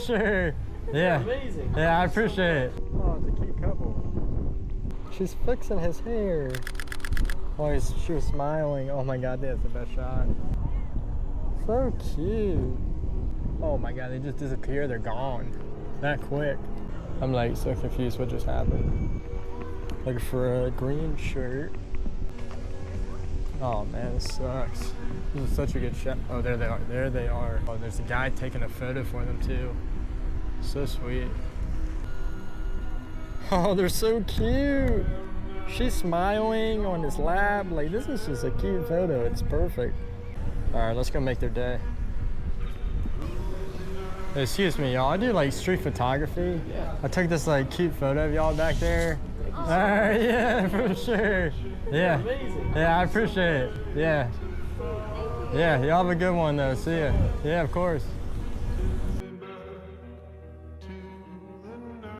sure. Yeah. Amazing. Yeah, I appreciate it. Oh, it's a cute couple. She's fixing his hair. Oh, she was smiling. Oh my God, that's the best shot. So cute. Oh my God, they just disappear. They're gone. That quick. I'm like so confused what just happened. Looking for a green shirt. Oh man, this sucks. This is such a good shot. Oh, there they are. There they are. Oh, there's a guy taking a photo for them too. So sweet. Oh, they're so cute. She's smiling on his lap. Like, this is just a cute photo. It's perfect. All right, let's go make their day. Excuse me, y'all. I do like street photography. Yeah. I took this like cute photo of y'all back there. All right, yeah, for sure. Yeah. Amazing. Yeah, I appreciate it. Yeah. Yeah, y'all have a good one though. See ya. Yeah, of course.